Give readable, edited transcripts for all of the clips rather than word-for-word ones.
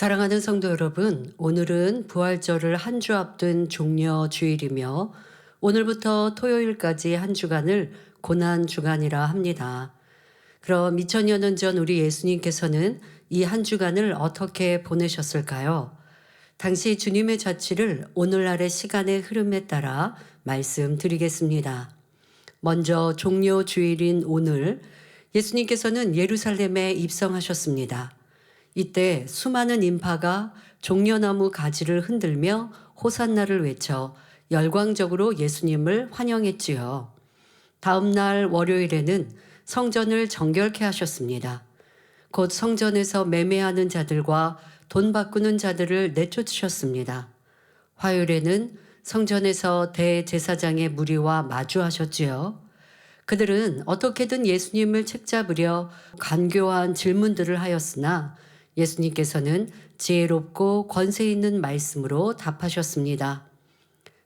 사랑하는 성도 여러분, 오늘은 부활절을 한 주 앞둔 종려 주일이며 오늘부터 토요일까지 한 주간을 고난 주간이라 합니다. 그럼 2000여 년 전 우리 예수님께서는 이 한 주간을 어떻게 보내셨을까요? 당시 주님의 자취를 오늘날의 시간의 흐름에 따라 말씀드리겠습니다. 먼저 종려 주일인 오늘 예수님께서는 예루살렘에 입성하셨습니다. 이때 수많은 인파가 종려나무 가지를 흔들며 호산나를 외쳐 열광적으로 예수님을 환영했지요. 다음 날 월요일에는 성전을 정결케 하셨습니다. 곧 성전에서 매매하는 자들과 돈 바꾸는 자들을 내쫓으셨습니다. 화요일에는 성전에서 대제사장의 무리와 마주하셨지요. 그들은 어떻게든 예수님을 책잡으려 간교한 질문들을 하였으나 예수님께서는 지혜롭고 권세 있는 말씀으로 답하셨습니다.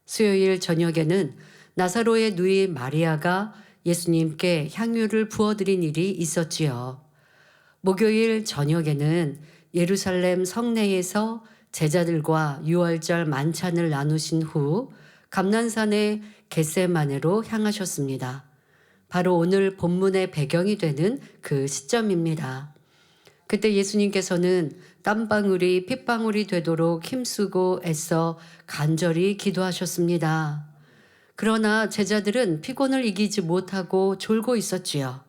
수요일 저녁에는 나사로의 누이 마리아가 예수님께 향유를 부어드린 일이 있었지요. 목요일 저녁에는 예루살렘 성내에서 제자들과 유월절 만찬을 나누신 후 감난산의 겟세마네로 향하셨습니다. 바로 오늘 본문의 배경이 되는 그 시점입니다. 그때 예수님께서는 땀방울이 핏방울이 되도록 힘쓰고 애써 간절히 기도하셨습니다. 그러나 제자들은 피곤을 이기지 못하고 졸고 있었지요.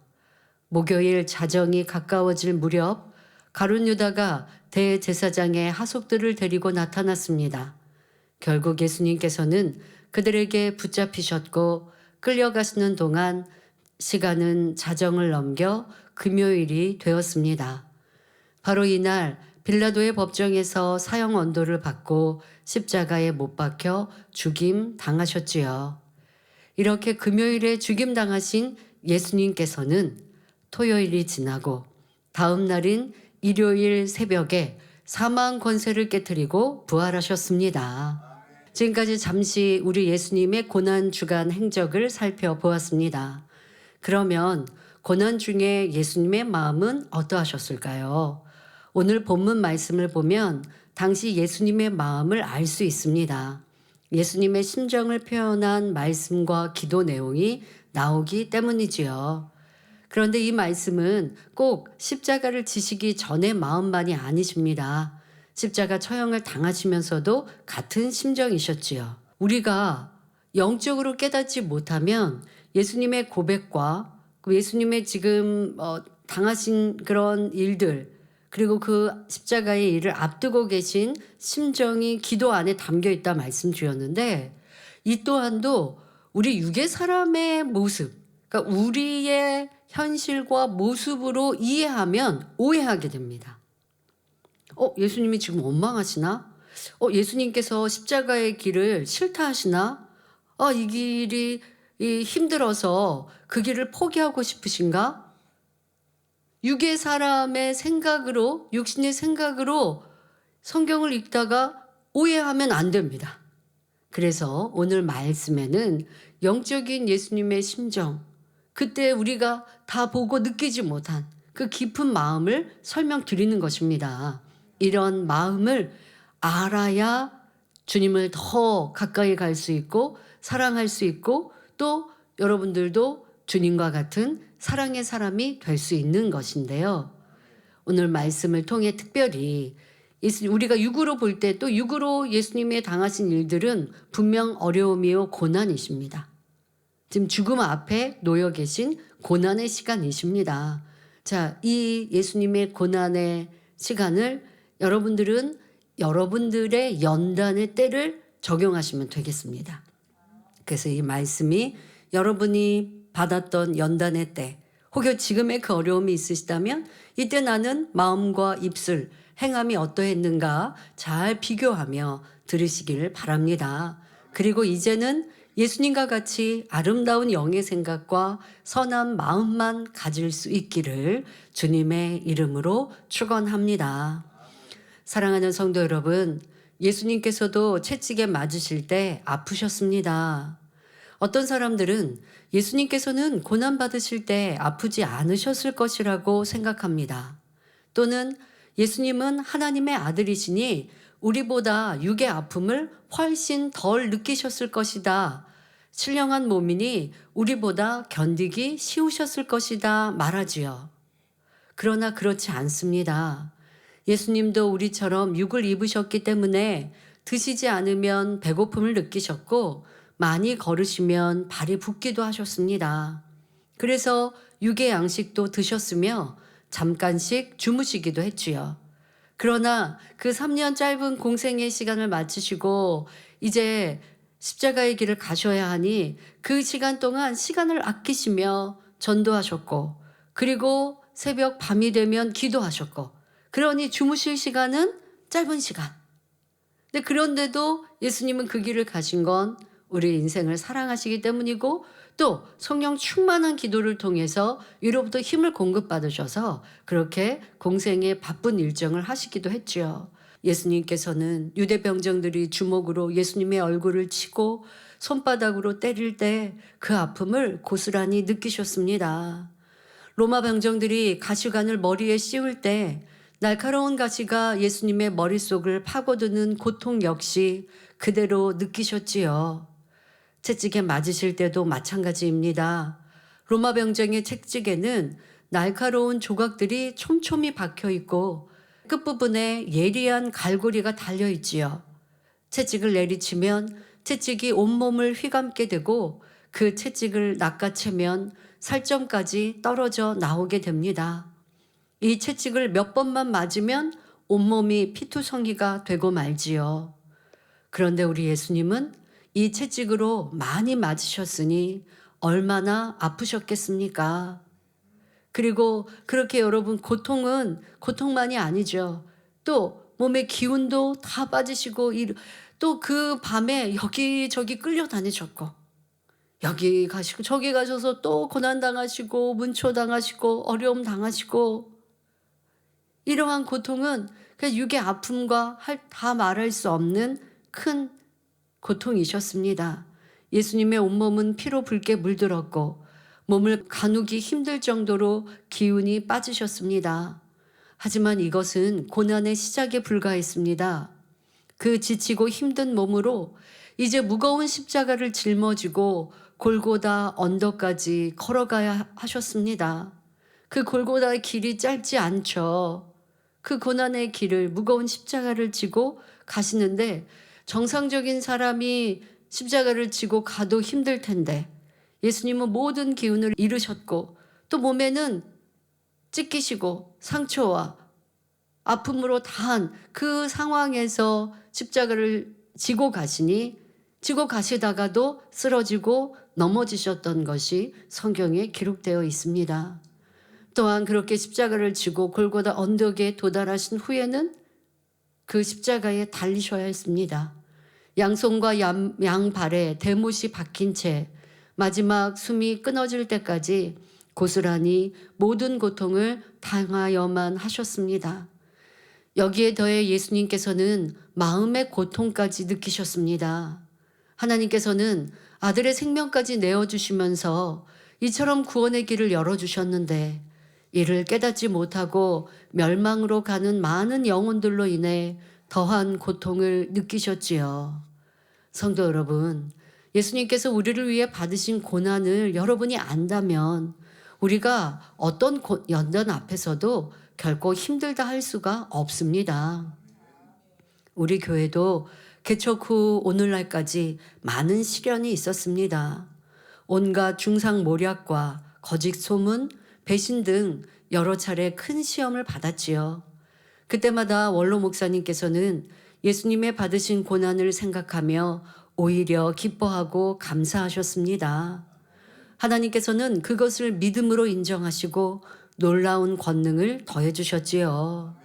목요일 자정이 가까워질 무렵 가룟 유다가 대제사장의 하속들을 데리고 나타났습니다. 결국 예수님께서는 그들에게 붙잡히셨고 끌려가시는 동안 시간은 자정을 넘겨 금요일이 되었습니다. 바로 이날 빌라도의 법정에서 사형 언도를 받고 십자가에 못 박혀 죽임 당하셨지요. 이렇게 금요일에 죽임 당하신 예수님께서는 토요일이 지나고 다음 날인 일요일 새벽에 사망 권세를 깨뜨리고 부활하셨습니다. 지금까지 잠시 우리 예수님의 고난 주간 행적을 살펴보았습니다. 그러면 고난 중에 예수님의 마음은 어떠하셨을까요? 오늘 본문 말씀을 보면 당시 예수님의 마음을 알 수 있습니다. 예수님의 심정을 표현한 말씀과 기도 내용이 나오기 때문이지요. 그런데 이 말씀은 꼭 십자가를 지시기 전의 마음만이 아니십니다. 십자가 처형을 당하시면서도 같은 심정이셨지요. 우리가 영적으로 깨닫지 못하면 예수님의 고백과 예수님의 지금 당하신 그런 일들, 그리고 그 십자가의 일을 앞두고 계신 심정이 기도 안에 담겨 있다 말씀드렸는데, 이 또한도 우리 육의 사람의 모습, 그러니까 우리의 현실과 모습으로 이해하면 오해하게 됩니다. 예수님이 지금 원망하시나? 예수님께서 십자가의 길을 싫다 하시나? 이 길이 힘들어서 그 길을 포기하고 싶으신가? 육의 사람의 생각으로, 육신의 생각으로 성경을 읽다가 오해하면 안 됩니다. 그래서 오늘 말씀에는 영적인 예수님의 심정, 그때 우리가 다 보고 느끼지 못한 그 깊은 마음을 설명드리는 것입니다. 이런 마음을 알아야 주님을 더 가까이 갈 수 있고 사랑할 수 있고 또 여러분들도 주님과 같은 사랑의 사람이 될 수 있는 것인데요. 오늘 말씀을 통해 특별히 우리가 육으로 볼 때 또 육으로 예수님의 당하신 일들은 분명 어려움이요 고난이십니다. 지금 죽음 앞에 놓여 계신 고난의 시간이십니다. 자, 이 예수님의 고난의 시간을 여러분들은 여러분들의 연단의 때를 적용하시면 되겠습니다. 그래서 이 말씀이 여러분이 받았던 연단의 때, 혹여 지금의 그 어려움이 있으시다면 이때 나는 마음과 입술, 행함이 어떠했는가 잘 비교하며 들으시기를 바랍니다. 그리고 이제는 예수님과 같이 아름다운 영의 생각과 선한 마음만 가질 수 있기를 주님의 이름으로 축원합니다. 사랑하는 성도 여러분, 예수님께서도 채찍에 맞으실 때 아프셨습니다. 어떤 사람들은 예수님께서는 고난받으실 때 아프지 않으셨을 것이라고 생각합니다. 또는 예수님은 하나님의 아들이시니 우리보다 육의 아픔을 훨씬 덜 느끼셨을 것이다. 신령한 몸이니 우리보다 견디기 쉬우셨을 것이다 말하지요. 그러나 그렇지 않습니다. 예수님도 우리처럼 육을 입으셨기 때문에 드시지 않으면 배고픔을 느끼셨고 많이 걸으시면 발이 붓기도 하셨습니다. 그래서 육의 양식도 드셨으며 잠깐씩 주무시기도 했지요. 그러나 그 3년 짧은 공생의 시간을 마치시고 이제 십자가의 길을 가셔야 하니 그 시간 동안 시간을 아끼시며 전도하셨고 그리고 새벽 밤이 되면 기도하셨고 그러니 주무실 시간은 짧은 시간. 근데 그런데도 예수님은 그 길을 가신 건 우리 인생을 사랑하시기 때문이고 또 성령 충만한 기도를 통해서 위로부터 힘을 공급받으셔서 그렇게 공생의 바쁜 일정을 하시기도 했지요. 예수님께서는 유대 병정들이 주먹으로 예수님의 얼굴을 치고 손바닥으로 때릴 때 그 아픔을 고스란히 느끼셨습니다. 로마 병정들이 가시관을 머리에 씌울 때 날카로운 가시가 예수님의 머릿속을 파고드는 고통 역시 그대로 느끼셨지요. 채찍에 맞으실 때도 마찬가지입니다. 로마 병정의 채찍에는 날카로운 조각들이 촘촘히 박혀 있고 끝부분에 예리한 갈고리가 달려 있지요. 채찍을 내리치면 채찍이 온몸을 휘감게 되고 그 채찍을 낚아채면 살점까지 떨어져 나오게 됩니다. 이 채찍을 몇 번만 맞으면 온몸이 피투성이가 되고 말지요. 그런데 우리 예수님은 이 채찍으로 많이 맞으셨으니 얼마나 아프셨겠습니까? 그리고 그렇게 여러분 고통은 고통만이 아니죠. 또 몸의 기운도 다 빠지시고 또 그 밤에 여기저기 끌려다니셨고 여기 가시고 저기 가셔서 또 고난당하시고 문초당하시고 어려움 당하시고 이러한 고통은 그냥 육의 아픔과 다 말할 수 없는 큰 고통이셨습니다. 예수님의 온몸은 피로 붉게 물들었고 몸을 가누기 힘들 정도로 기운이 빠지셨습니다. 하지만 이것은 고난의 시작에 불과했습니다. 그 지치고 힘든 몸으로 이제 무거운 십자가를 짊어지고 골고다 언덕까지 걸어가야 하셨습니다. 그 골고다의 길이 짧지 않죠. 그 고난의 길을 무거운 십자가를 지고 가시는데 정상적인 사람이 십자가를 지고 가도 힘들 텐데 예수님은 모든 기운을 잃으셨고 또 몸에는 찢기시고 상처와 아픔으로 다한 그 상황에서 십자가를 지고 가시다가도 쓰러지고 넘어지셨던 것이 성경에 기록되어 있습니다. 또한 그렇게 십자가를 지고 골고다 언덕에 도달하신 후에는 그 십자가에 달리셔야 했습니다. 양손과 양발에 대못이 박힌 채 마지막 숨이 끊어질 때까지 고스란히 모든 고통을 당하여만 하셨습니다. 여기에 더해 예수님께서는 마음의 고통까지 느끼셨습니다. 하나님께서는 아들의 생명까지 내어주시면서 이처럼 구원의 길을 열어주셨는데 이를 깨닫지 못하고 멸망으로 가는 많은 영혼들로 인해 더한 고통을 느끼셨지요. 성도 여러분, 예수님께서 우리를 위해 받으신 고난을 여러분이 안다면 우리가 어떤 연단 앞에서도 결코 힘들다 할 수가 없습니다. 우리 교회도 개척 후 오늘날까지 많은 시련이 있었습니다. 온갖 중상모략과 거짓 소문, 배신 등 여러 차례 큰 시험을 받았지요. 그때마다 원로 목사님께서는 예수님의 받으신 고난을 생각하며 오히려 기뻐하고 감사하셨습니다. 하나님께서는 그것을 믿음으로 인정하시고 놀라운 권능을 더해 주셨지요.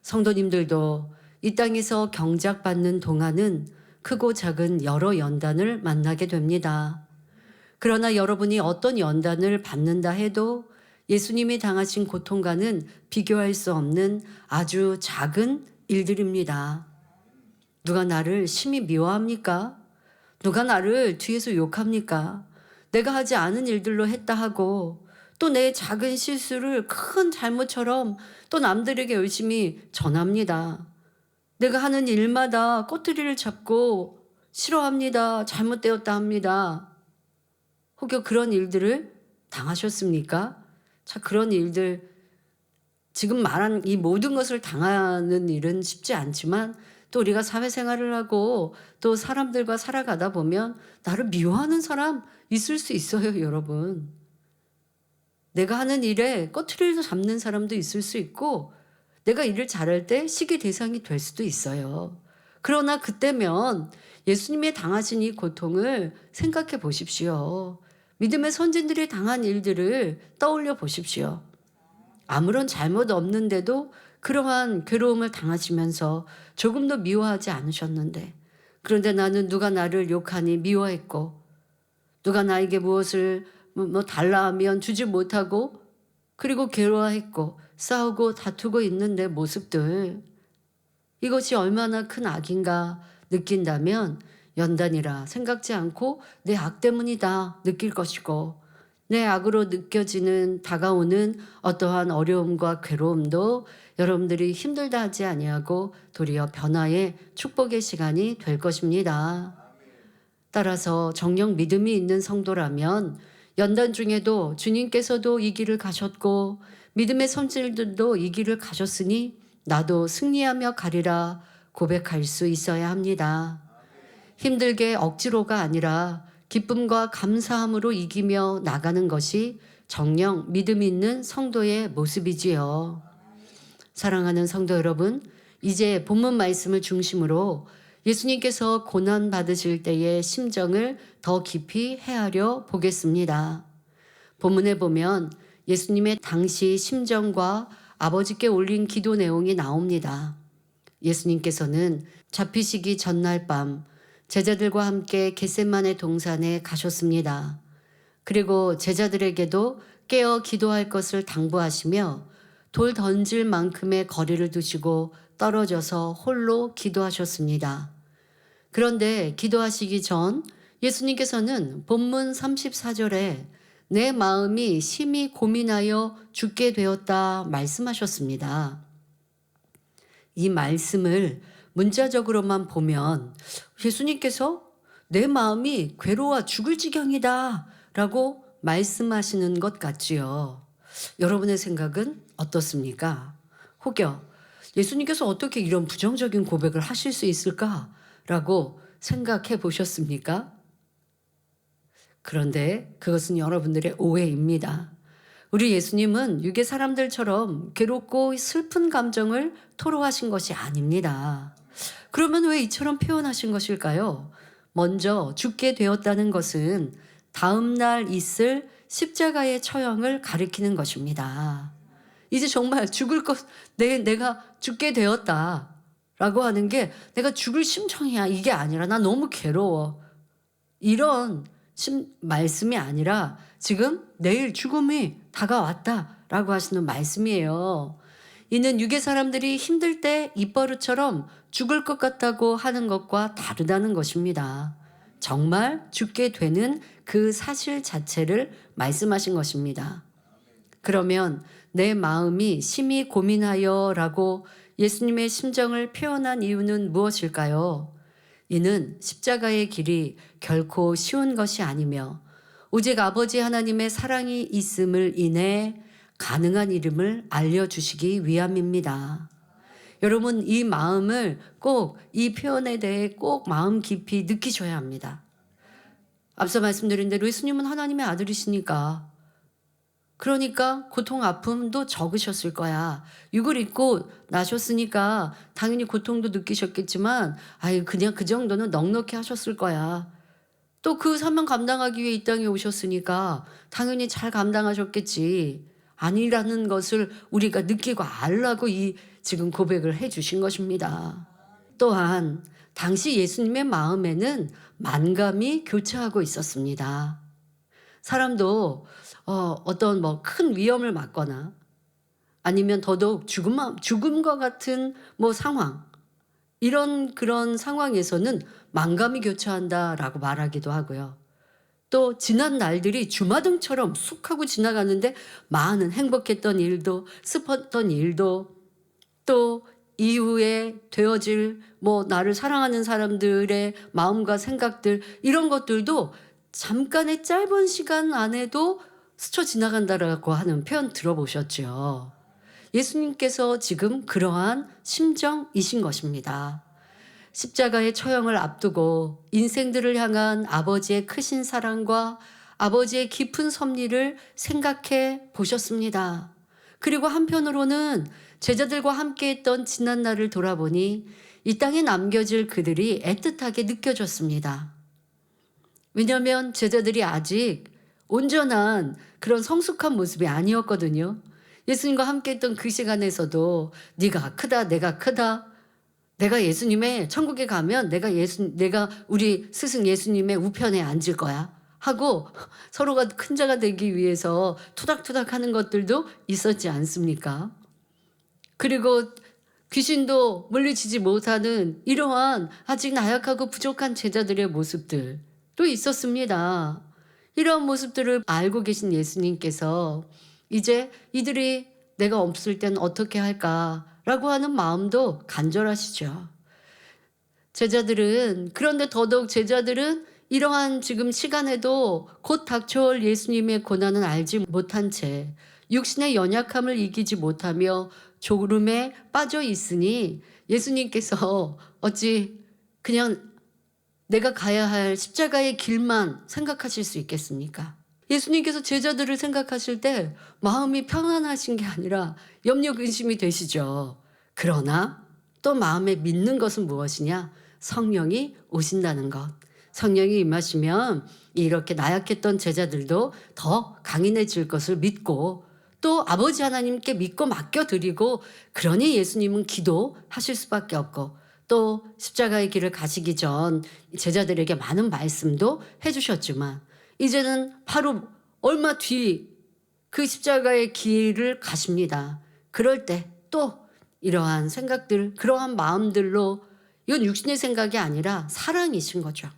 성도님들도 이 땅에서 경작받는 동안은 크고 작은 여러 연단을 만나게 됩니다. 그러나 여러분이 어떤 연단을 받는다 해도 예수님이 당하신 고통과는 비교할 수 없는 아주 작은 일들입니다. 누가 나를 심히 미워합니까? 누가 나를 뒤에서 욕합니까? 내가 하지 않은 일들로 했다 하고 또 내 작은 실수를 큰 잘못처럼 또 남들에게 열심히 전합니다. 내가 하는 일마다 꼬투리를 잡고 싫어합니다. 잘못되었다 합니다. 혹여 그런 일들을 당하셨습니까? 자, 그런 일들, 지금 말한 이 모든 것을 당하는 일은 쉽지 않지만 또 우리가 사회생활을 하고 또 사람들과 살아가다 보면 나를 미워하는 사람 있을 수 있어요, 여러분. 내가 하는 일에 꼬투리를 잡는 사람도 있을 수 있고 내가 일을 잘할 때 시기 대상이 될 수도 있어요. 그러나 그때면 예수님이 당하신 이 고통을 생각해 보십시오. 믿음의 선진들이 당한 일들을 떠올려 보십시오. 아무런 잘못 없는데도 그러한 괴로움을 당하시면서 조금도 미워하지 않으셨는데, 그런데 나는 누가 나를 욕하니 미워했고 누가 나에게 무엇을 달라 하면 주지 못하고 그리고 괴로워했고 싸우고 다투고 있는 내 모습들, 이것이 얼마나 큰 악인가 느낀다면 연단이라 생각지 않고 내 악 때문이다 느낄 것이고, 내 악으로 느껴지는 다가오는 어떠한 어려움과 괴로움도 여러분들이 힘들다 하지 아니하고 도리어 변화의 축복의 시간이 될 것입니다. 따라서 정녕 믿음이 있는 성도라면 연단 중에도 주님께서도 이 길을 가셨고 믿음의 선질들도 이 길을 가셨으니 나도 승리하며 가리라 고백할 수 있어야 합니다. 힘들게 억지로가 아니라 기쁨과 감사함으로 이기며 나가는 것이 정녕 믿음 있는 성도의 모습이지요. 사랑하는 성도 여러분, 이제 본문 말씀을 중심으로 예수님께서 고난 받으실 때의 심정을 더 깊이 헤아려 보겠습니다. 본문에 보면 예수님의 당시 심정과 아버지께 올린 기도 내용이 나옵니다. 예수님께서는 잡히시기 전날 밤 제자들과 함께 겟세마네 동산에 가셨습니다. 그리고 제자들에게도 깨어 기도할 것을 당부하시며 돌 던질 만큼의 거리를 두시고 떨어져서 홀로 기도하셨습니다. 그런데 기도하시기 전 예수님께서는 본문 34절에 내 마음이 심히 고민하여 죽게 되었다 말씀하셨습니다. 이 말씀을 문자적으로만 보면 예수님께서 내 마음이 괴로워 죽을 지경이다 라고 말씀하시는 것 같지요. 여러분의 생각은 어떻습니까? 혹여 예수님께서 어떻게 이런 부정적인 고백을 하실 수 있을까라고 생각해 보셨습니까? 그런데 그것은 여러분들의 오해입니다. 우리 예수님은 유괴 사람들처럼 괴롭고 슬픈 감정을 토로하신 것이 아닙니다. 그러면 왜 이처럼 표현하신 것일까요? 먼저 죽게 되었다는 것은 다음 날 있을 십자가의 처형을 가리키는 것입니다. 이제 정말 죽을 것, 내가 죽게 되었다 라고 하는 게 내가 죽을 심정이야 이게 아니라 나 너무 괴로워 이런 말씀이 아니라 지금 내일 죽음이 다가왔다 라고 하시는 말씀이에요. 이는 유괴 사람들이 힘들 때 입버릇처럼 죽을 것 같다고 하는 것과 다르다는 것입니다. 정말 죽게 되는 그 사실 자체를 말씀하신 것입니다. 그러면 내 마음이 심히 고민하여 라고 예수님의 심정을 표현한 이유는 무엇일까요? 이는 십자가의 길이 결코 쉬운 것이 아니며 오직 아버지 하나님의 사랑이 있음을 인해 가능한 이름을 알려주시기 위함입니다. 여러분 이 마음을 꼭 이 표현에 대해 꼭 마음 깊이 느끼셔야 합니다. 앞서 말씀드린 대로 예수님은 하나님의 아들이시니까 그러니까 고통 아픔도 적으셨을 거야. 육을 입고 나셨으니까 당연히 고통도 느끼셨겠지만 그냥 그 정도는 넉넉히 하셨을 거야. 또 그 사명 감당하기 위해 이 땅에 오셨으니까 당연히 잘 감당하셨겠지. 아니라는 것을 우리가 느끼고 알라고 이 지금 고백을 해 주신 것입니다. 또한 당시 예수님의 마음에는 만감이 교차하고 있었습니다. 사람도 어떤 큰 위험을 맞거나 아니면 더더욱 죽음과 같은 상황 그런 상황에서는 만감이 교차한다라고 말하기도 하고요. 또 지난 날들이 주마등처럼 쑥 하고 지나가는데 많은 행복했던 일도 슬펐던 일도 또 이후에 되어질 나를 사랑하는 사람들의 마음과 생각들 이런 것들도 잠깐의 짧은 시간 안에도 스쳐 지나간다라고 하는 표현 들어보셨죠? 예수님께서 지금 그러한 심정이신 것입니다. 십자가의 처형을 앞두고 인생들을 향한 아버지의 크신 사랑과 아버지의 깊은 섭리를 생각해 보셨습니다. 그리고 한편으로는 제자들과 함께했던 지난 날을 돌아보니 이 땅에 남겨질 그들이 애틋하게 느껴졌습니다. 왜냐하면 제자들이 아직 온전한 그런 성숙한 모습이 아니었거든요. 예수님과 함께했던 그 시간에서도 네가 크다, 내가 크다. 내가 예수님의 천국에 가면 내가 우리 스승 예수님의 우편에 앉을 거야 하고 서로가 큰 자가 되기 위해서 투닥투닥 하는 것들도 있었지 않습니까? 그리고 귀신도 물리치지 못하는 이러한 아직 나약하고 부족한 제자들의 모습들도 있었습니다. 이러한 모습들을 알고 계신 예수님께서 이제 이들이 내가 없을 땐 어떻게 할까라고 하는 마음도 간절하시죠. 그런데 더더욱 제자들은 이러한 지금 시간에도 곧 닥쳐올 예수님의 고난은 알지 못한 채 육신의 연약함을 이기지 못하며 졸음에 빠져 있으니 예수님께서 어찌 그냥 내가 가야 할 십자가의 길만 생각하실 수 있겠습니까? 예수님께서 제자들을 생각하실 때 마음이 평안하신 게 아니라 염려 근심이 되시죠. 그러나 또 마음에 믿는 것은 무엇이냐? 성령이 오신다는 것. 성령이 임하시면 이렇게 나약했던 제자들도 더 강인해질 것을 믿고 또 아버지 하나님께 믿고 맡겨드리고 그러니 예수님은 기도하실 수밖에 없고 또 십자가의 길을 가시기 전 제자들에게 많은 말씀도 해주셨지만 이제는 바로 얼마 뒤 그 십자가의 길을 가십니다. 그럴 때 또 이러한 생각들, 그러한 마음들로 이건 육신의 생각이 아니라 사랑이신 거죠.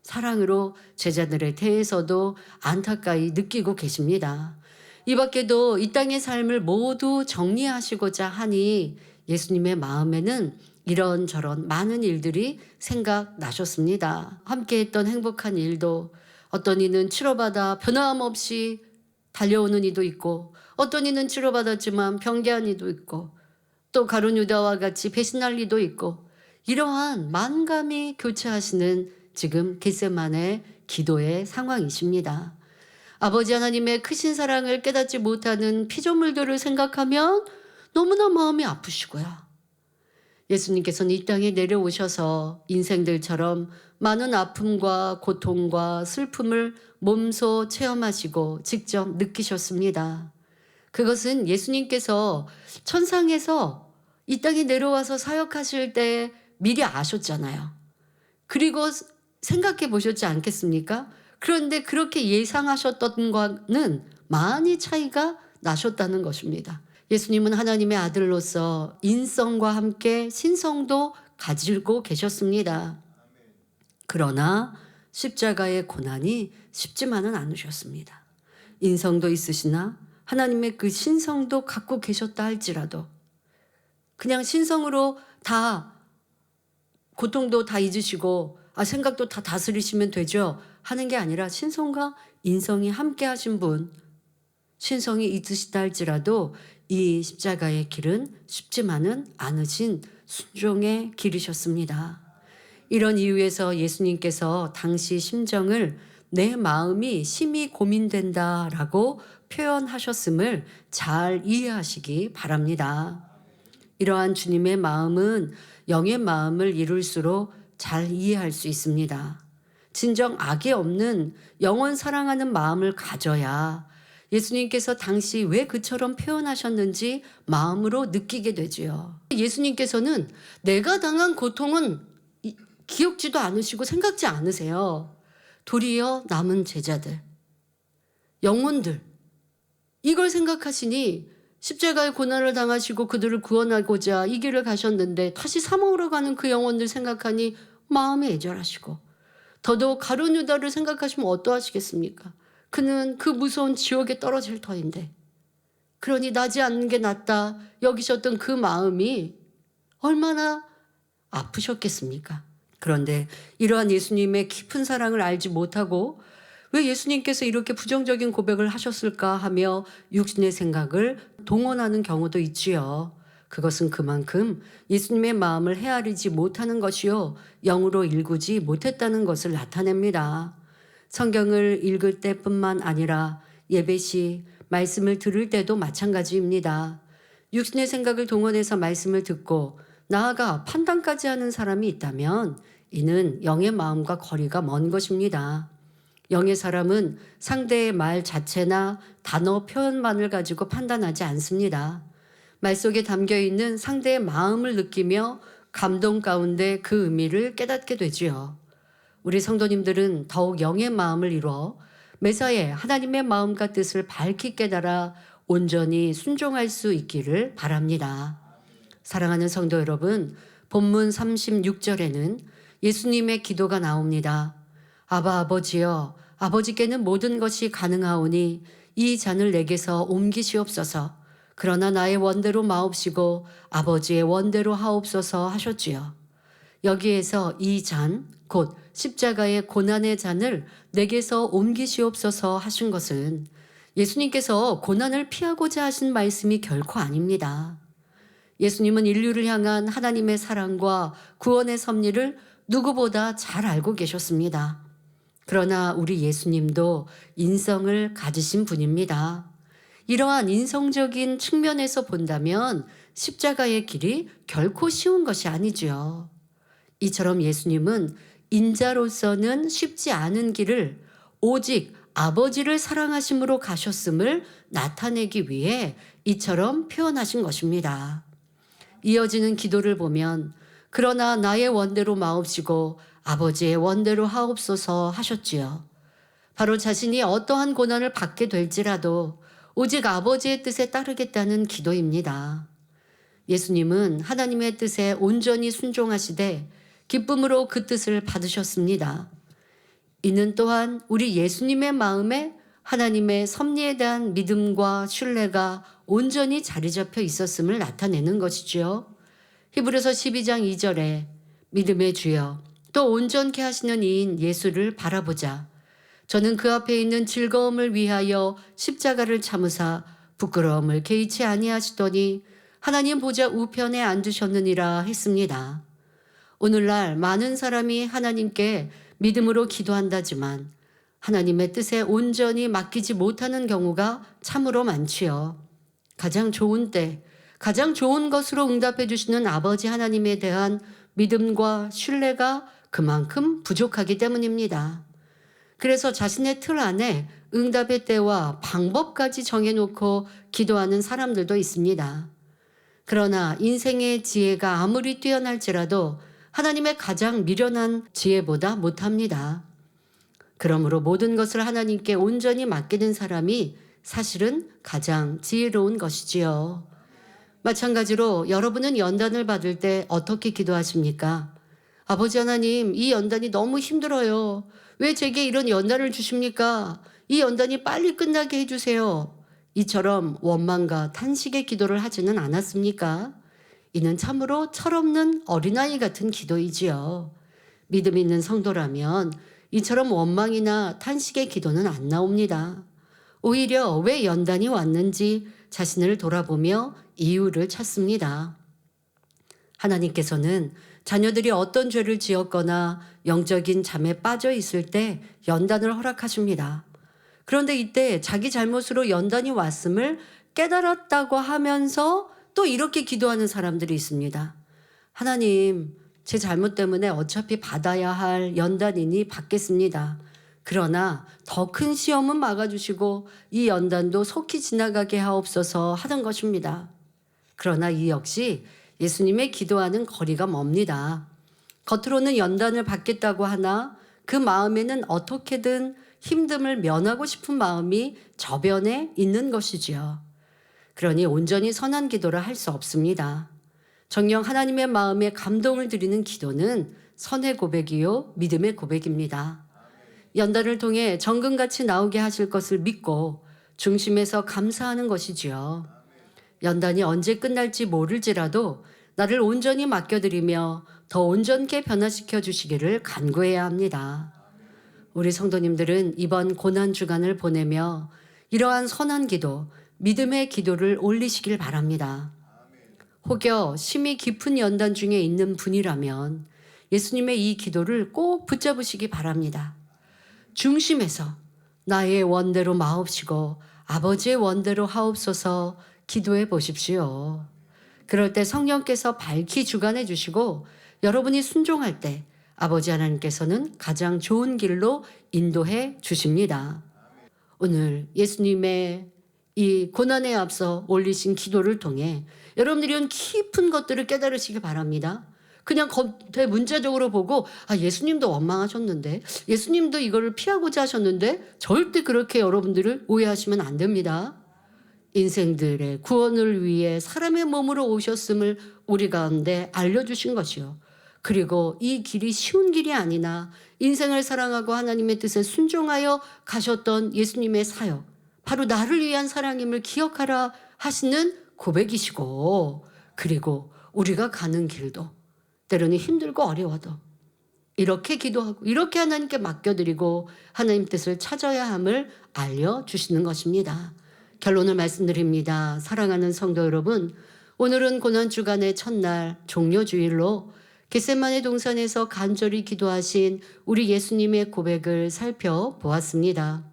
사랑으로 제자들에 대해서도 안타까이 느끼고 계십니다. 이 밖에도 이 땅의 삶을 모두 정리하시고자 하니 예수님의 마음에는 이런저런 많은 일들이 생각나셨습니다. 함께했던 행복한 일도 어떤 이는 치료받아 변함없이 달려오는 이도 있고 어떤 이는 치료받았지만 병기한 이도 있고 또 가룟 유다와 같이 배신할 이도 있고 이러한 만감이 교차하시는 지금 겟세마네 기도의 상황이십니다. 아버지 하나님의 크신 사랑을 깨닫지 못하는 피조물들을 생각하면 너무나 마음이 아프시고요. 예수님께서는 이 땅에 내려오셔서 인생들처럼 많은 아픔과 고통과 슬픔을 몸소 체험하시고 직접 느끼셨습니다. 그것은 예수님께서 천상에서 이 땅에 내려와서 사역하실 때 미리 아셨잖아요. 그리고 생각해 보셨지 않겠습니까? 그런데 그렇게 예상하셨던 것과는 많이 차이가 나셨다는 것입니다. 예수님은 하나님의 아들로서 인성과 함께 신성도 가지고 계셨습니다. 그러나 십자가의 고난이 쉽지만은 않으셨습니다. 인성도 있으시나 하나님의 그 신성도 갖고 계셨다 할지라도 그냥 신성으로 다 고통도 다 잊으시고 생각도 다 다스리시면 되죠 하는 게 아니라 신성과 인성이 함께 하신 분, 신성이 있으시다 할지라도 이 십자가의 길은 쉽지만은 않으신 순종의 길이셨습니다. 이런 이유에서 예수님께서 당시 심정을 내 마음이 심히 고민된다라고 표현하셨음을 잘 이해하시기 바랍니다. 이러한 주님의 마음은 영의 마음을 이룰수록 잘 이해할 수 있습니다. 진정 악이 없는 영원 사랑하는 마음을 가져야 예수님께서 당시 왜 그처럼 표현하셨는지 마음으로 느끼게 되지요. 예수님께서는 내가 당한 고통은 기억지도 않으시고 생각지 않으세요. 도리어 남은 제자들, 영혼들 이걸 생각하시니 십자가의 고난을 당하시고 그들을 구원하고자 이 길을 가셨는데 다시 사망으로 가는 그 영혼들 생각하니 마음이 애절하시고 더더욱 가룟 유다를 생각하시면 어떠하시겠습니까? 그는 그 무서운 지옥에 떨어질 터인데, 그러니 나지 않는 게 낫다 여기셨던 그 마음이 얼마나 아프셨겠습니까? 그런데 이러한 예수님의 깊은 사랑을 알지 못하고 왜 예수님께서 이렇게 부정적인 고백을 하셨을까 하며 육신의 생각을 동원하는 경우도 있지요. 그것은 그만큼 예수님의 마음을 헤아리지 못하는 것이요, 영으로 일구지 못했다는 것을 나타냅니다. 성경을 읽을 때뿐만 아니라 예배 시 말씀을 들을 때도 마찬가지입니다. 육신의 생각을 동원해서 말씀을 듣고 나아가 판단까지 하는 사람이 있다면 이는 영의 마음과 거리가 먼 것입니다. 영의 사람은 상대의 말 자체나 단어 표현만을 가지고 판단하지 않습니다. 말 속에 담겨 있는 상대의 마음을 느끼며 감동 가운데 그 의미를 깨닫게 되지요. 우리 성도님들은 더욱 영의 마음을 이루어 매사에 하나님의 마음과 뜻을 밝히 깨달아 온전히 순종할 수 있기를 바랍니다. 사랑하는 성도 여러분, 본문 36절에는 예수님의 기도가 나옵니다. 아바 아버지여, 아버지께는 모든 것이 가능하오니 이 잔을 내게서 옮기시옵소서. 그러나 나의 원대로 마옵시고 아버지의 원대로 하옵소서 하셨지요. 여기에서 이 잔, 곧 십자가의 고난의 잔을 내게서 옮기시옵소서 하신 것은 예수님께서 고난을 피하고자 하신 말씀이 결코 아닙니다. 예수님은 인류를 향한 하나님의 사랑과 구원의 섭리를 누구보다 잘 알고 계셨습니다. 그러나 우리 예수님도 인성을 가지신 분입니다. 이러한 인성적인 측면에서 본다면 십자가의 길이 결코 쉬운 것이 아니지요. 이처럼 예수님은 인자로서는 쉽지 않은 길을 오직 아버지를 사랑하심으로 가셨음을 나타내기 위해 이처럼 표현하신 것입니다. 이어지는 기도를 보면 그러나 나의 원대로 마옵시고 아버지의 원대로 하옵소서 하셨지요. 바로 자신이 어떠한 고난을 받게 될지라도 오직 아버지의 뜻에 따르겠다는 기도입니다. 예수님은 하나님의 뜻에 온전히 순종하시되 기쁨으로 그 뜻을 받으셨습니다. 이는 또한 우리 예수님의 마음에 하나님의 섭리에 대한 믿음과 신뢰가 온전히 자리 잡혀 있었음을 나타내는 것이지요. 히브리서 12장 2절에 믿음의 주여 또 온전케 하시는 이인 예수를 바라보자. 저는 그 앞에 있는 즐거움을 위하여 십자가를 참으사 부끄러움을 개의치 아니하시더니 하나님 보좌 우편에 앉으셨느니라 했습니다. 오늘날 많은 사람이 하나님께 믿음으로 기도한다지만 하나님의 뜻에 온전히 맡기지 못하는 경우가 참으로 많지요. 가장 좋은 때, 가장 좋은 것으로 응답해 주시는 아버지 하나님에 대한 믿음과 신뢰가 그만큼 부족하기 때문입니다. 그래서 자신의 틀 안에 응답의 때와 방법까지 정해놓고 기도하는 사람들도 있습니다. 그러나 인생의 지혜가 아무리 뛰어날지라도 하나님의 가장 미련한 지혜보다 못합니다. 그러므로 모든 것을 하나님께 온전히 맡기는 사람이 사실은 가장 지혜로운 것이지요. 마찬가지로 여러분은 연단을 받을 때 어떻게 기도하십니까? 아버지 하나님, 이 연단이 너무 힘들어요. 왜 제게 이런 연단을 주십니까? 이 연단이 빨리 끝나게 해주세요. 이처럼 원망과 탄식의 기도를 하지는 않았습니까? 이는 참으로 철없는 어린아이 같은 기도이지요. 믿음 있는 성도라면 이처럼 원망이나 탄식의 기도는 안 나옵니다. 오히려 왜 연단이 왔는지 자신을 돌아보며 이유를 찾습니다. 하나님께서는 자녀들이 어떤 죄를 지었거나 영적인 잠에 빠져 있을 때 연단을 허락하십니다. 그런데 이때 자기 잘못으로 연단이 왔음을 깨달았다고 하면서 또 이렇게 기도하는 사람들이 있습니다. 하나님, 제 잘못 때문에 어차피 받아야 할 연단이니 받겠습니다. 그러나 더 큰 시험은 막아주시고 이 연단도 속히 지나가게 하옵소서 하던 것입니다. 그러나 이 역시 예수님의 기도와는 거리가 멉니다. 겉으로는 연단을 받겠다고 하나 그 마음에는 어떻게든 힘듦을 면하고 싶은 마음이 저변에 있는 것이지요. 그러니 온전히 선한 기도를 할 수 없습니다. 정녕 하나님의 마음에 감동을 드리는 기도는 선의 고백이요 믿음의 고백입니다. 연단을 통해 정금같이 나오게 하실 것을 믿고 중심에서 감사하는 것이지요. 연단이 언제 끝날지 모를지라도 나를 온전히 맡겨드리며 더 온전케 변화시켜 주시기를 간구해야 합니다. 우리 성도님들은 이번 고난 주간을 보내며 이러한 선한 기도, 믿음의 기도를 올리시길 바랍니다. 혹여 심히 깊은 연단 중에 있는 분이라면 예수님의 이 기도를 꼭 붙잡으시기 바랍니다. 중심에서 나의 원대로 마옵시고 아버지의 원대로 하옵소서 기도해 보십시오. 그럴 때 성령께서 밝히 주관해 주시고 여러분이 순종할 때 아버지 하나님께서는 가장 좋은 길로 인도해 주십니다. 오늘 예수님의 이 고난에 앞서 올리신 기도를 통해 여러분들이 이런 깊은 것들을 깨달으시기 바랍니다. 그냥 겉에 문자적으로 보고 예수님도 원망하셨는데 예수님도 이거를 피하고자 하셨는데 절대 그렇게 여러분들을 오해하시면 안 됩니다. 인생들의 구원을 위해 사람의 몸으로 오셨음을 우리 가운데 알려주신 것이요. 그리고 이 길이 쉬운 길이 아니나 인생을 사랑하고 하나님의 뜻에 순종하여 가셨던 예수님의 사역, 바로 나를 위한 사랑임을 기억하라 하시는 고백이시고, 그리고 우리가 가는 길도 때로는 힘들고 어려워도 이렇게 기도하고 이렇게 하나님께 맡겨드리고 하나님 뜻을 찾아야 함을 알려주시는 것입니다. 결론을 말씀드립니다. 사랑하는 성도 여러분, 오늘은 고난주간의 첫날 종료주일로 겟세마네 동산에서 간절히 기도하신 우리 예수님의 고백을 살펴보았습니다.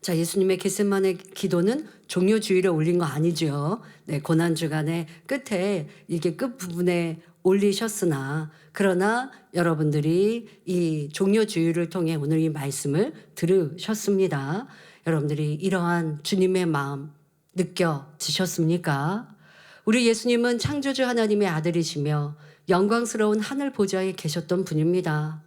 자, 예수님의 겟세마네 기도는 종료주일에 올린 거 아니죠. 네, 고난주간의 끝에 이게 끝부분에 올리셨으나 그러나 여러분들이 이 종료주일을 통해 오늘 이 말씀을 들으셨습니다. 여러분들이 이러한 주님의 마음 느껴지셨습니까? 우리 예수님은 창조주 하나님의 아들이시며 영광스러운 하늘 보좌에 계셨던 분입니다.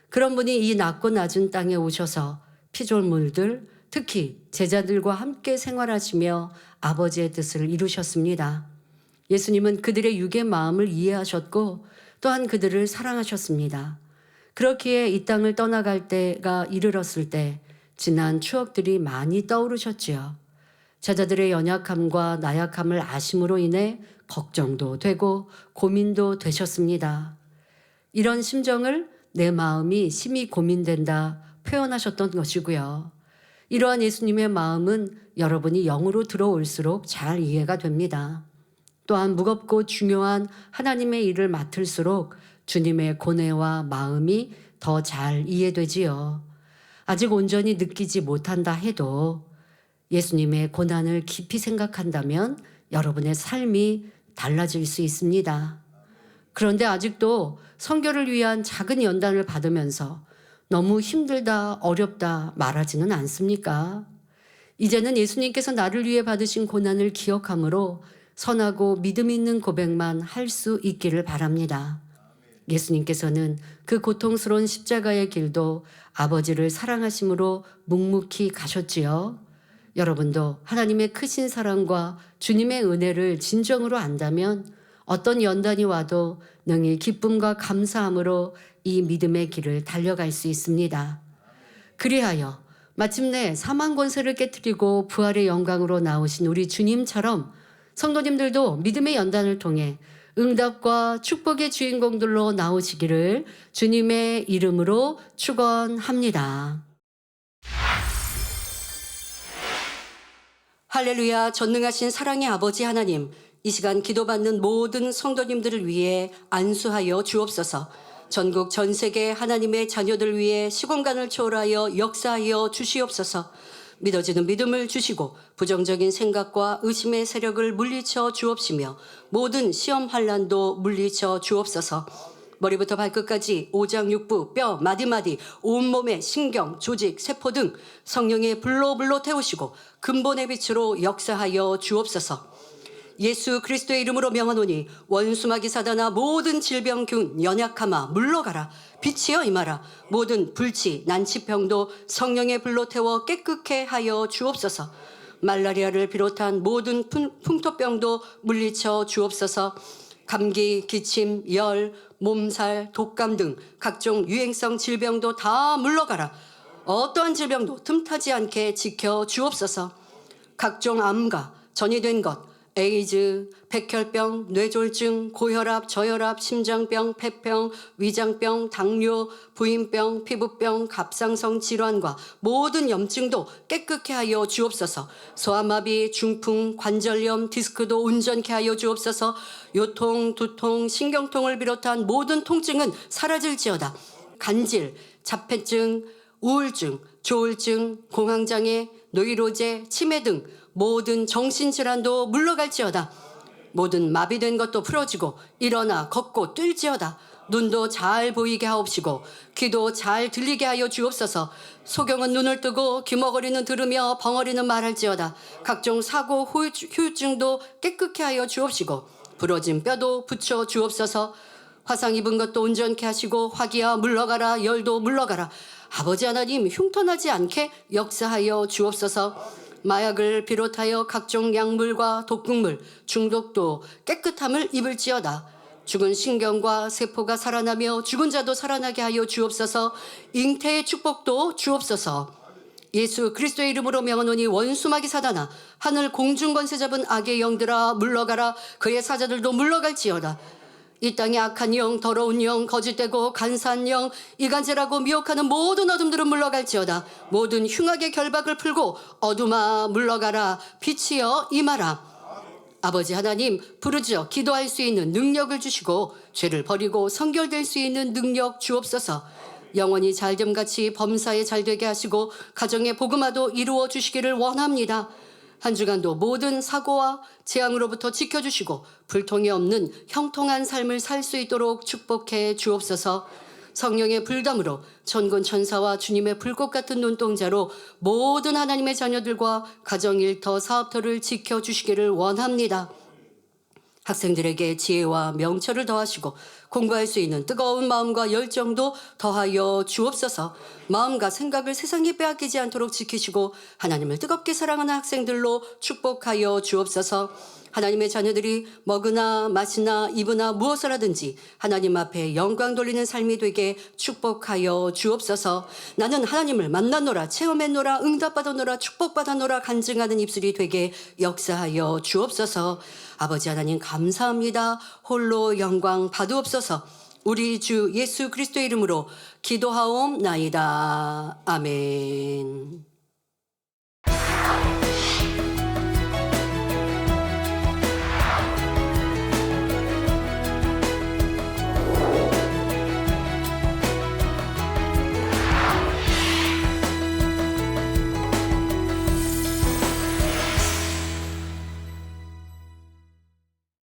그런 분이 이 낮고 낮은 땅에 오셔서 피조물들, 특히 제자들과 함께 생활하시며 아버지의 뜻을 이루셨습니다. 예수님은 그들의 육의 마음을 이해하셨고 또한 그들을 사랑하셨습니다. 그렇기에 이 땅을 떠나갈 때가 이르렀을 때 지난 추억들이 많이 떠오르셨지요. 제자들의 연약함과 나약함을 아심으로 인해 걱정도 되고 고민도 되셨습니다. 이런 심정을 내 마음이 심히 고민된다 표현하셨던 것이고요. 이러한 예수님의 마음은 여러분이 영으로 들어올수록 잘 이해가 됩니다. 또한 무겁고 중요한 하나님의 일을 맡을수록 주님의 고뇌와 마음이 더 잘 이해되지요. 아직 온전히 느끼지 못한다 해도 예수님의 고난을 깊이 생각한다면 여러분의 삶이 달라질 수 있습니다. 그런데 아직도 선교를 위한 작은 연단을 받으면서 너무 힘들다, 어렵다 말하지는 않습니까? 이제는 예수님께서 나를 위해 받으신 고난을 기억함으로 선하고 믿음 있는 고백만 할 수 있기를 바랍니다. 예수님께서는 그 고통스러운 십자가의 길도 아버지를 사랑하심으로 묵묵히 가셨지요. 여러분도 하나님의 크신 사랑과 주님의 은혜를 진정으로 안다면 어떤 연단이 와도 능히 기쁨과 감사함으로 이 믿음의 길을 달려갈 수 있습니다. 그리하여 마침내 사망 권세를 깨뜨리고 부활의 영광으로 나오신 우리 주님처럼 성도님들도 믿음의 연단을 통해 응답과 축복의 주인공들로 나오시기를 주님의 이름으로 축원합니다. 할렐루야. 전능하신 사랑의 아버지 하나님, 이 시간 기도받는 모든 성도님들을 위해 안수하여 주옵소서. 전국 전 세계 하나님의 자녀들 위해 시공간을 초월하여 역사하여 주시옵소서. 믿어지는 믿음을 주시고 부정적인 생각과 의심의 세력을 물리쳐 주옵시며 모든 시험 환난도 물리쳐 주옵소서. 머리부터 발끝까지 오장육부, 뼈, 마디마디, 온몸의 신경, 조직, 세포 등 성령의 불로 태우시고 근본의 빛으로 역사하여 주옵소서. 예수 그리스도의 이름으로 명하노니 원수마귀 사단아 모든 질병균 연약함아 물러가라. 빛이여 임하라. 모든 불치 난치병도 성령의 불로 태워 깨끗게 하여 주옵소서. 말라리아를 비롯한 모든 풍토병도 물리쳐 주옵소서. 감기, 기침, 열, 몸살, 독감 등 각종 유행성 질병도 다 물러가라. 어떠한 질병도 틈타지 않게 지켜 주옵소서. 각종 암과 전이된 것, 에이즈, 백혈병, 뇌졸중, 고혈압, 저혈압, 심장병, 폐병, 위장병, 당뇨, 부인병, 피부병, 갑상선 질환과 모든 염증도 깨끗게 하여 주옵소서. 소아마비, 중풍, 관절염, 디스크도 온전케 하여 주옵소서. 요통, 두통, 신경통을 비롯한 모든 통증은 사라질지어다. 간질, 자폐증, 우울증, 조울증, 공황장애, 노이로제, 치매 등 모든 정신질환도 물러갈지어다. 모든 마비된 것도 풀어지고 일어나 걷고 뛸지어다. 눈도 잘 보이게 하옵시고 귀도 잘 들리게 하여 주옵소서. 소경은 눈을 뜨고 귀머거리는 들으며 벙어리는 말할지어다. 각종 사고 후유증도 깨끗게 하여 주옵시고 부러진 뼈도 붙여 주옵소서. 화상 입은 것도 온전케 하시고 화기야 물러가라. 열도 물러가라. 아버지 하나님 흉터나지 않게 역사하여 주옵소서. 마약을 비롯하여 각종 약물과 독극물, 중독도 깨끗함을 입을지어다. 죽은 신경과 세포가 살아나며 죽은 자도 살아나게 하여 주옵소서. 잉태의 축복도 주옵소서. 예수 그리스도의 이름으로 명하노니 원수마귀 사단아, 하늘 공중 권세 잡은 악의 영들아 물러가라. 그의 사자들도 물러갈지어다. 이 땅의 악한 영, 더러운 영, 거짓되고 간사한 영, 이간질하고 미혹하는 모든 어둠들은 물러갈지어다. 모든 흉악의 결박을 풀고 어둠아 물러가라. 빛이여 임하라. 아버지 하나님 부르짖어 기도할 수 있는 능력을 주시고 죄를 버리고 성결될 수 있는 능력 주옵소서. 영원히 잘됨같이 범사에 잘되게 하시고 가정의 복음화도 이루어 주시기를 원합니다. 한 주간도 모든 사고와 재앙으로부터 지켜주시고 불통이 없는 형통한 삶을 살 수 있도록 축복해 주옵소서. 성령의 불담으로 천군 천사와 주님의 불꽃 같은 눈동자로 모든 하나님의 자녀들과 가정 일터 사업터를 지켜주시기를 원합니다. 학생들에게 지혜와 명철을 더하시고 공부할 수 있는 뜨거운 마음과 열정도 더하여 주옵소서. 마음과 생각을 세상에 빼앗기지 않도록 지키시고 하나님을 뜨겁게 사랑하는 학생들로 축복하여 주옵소서. 하나님의 자녀들이 먹으나 마시나 입으나 무엇을 하든지 하나님 앞에 영광 돌리는 삶이 되게 축복하여 주옵소서. 나는 하나님을 만나노라, 체험했노라, 응답받아노라, 축복받아노라 간증하는 입술이 되게 역사하여 주옵소서. 아버지 하나님 감사합니다. 홀로 영광 받으옵소서. 우리 주 예수 그리스도의 이름으로 기도하옵나이다. 아멘.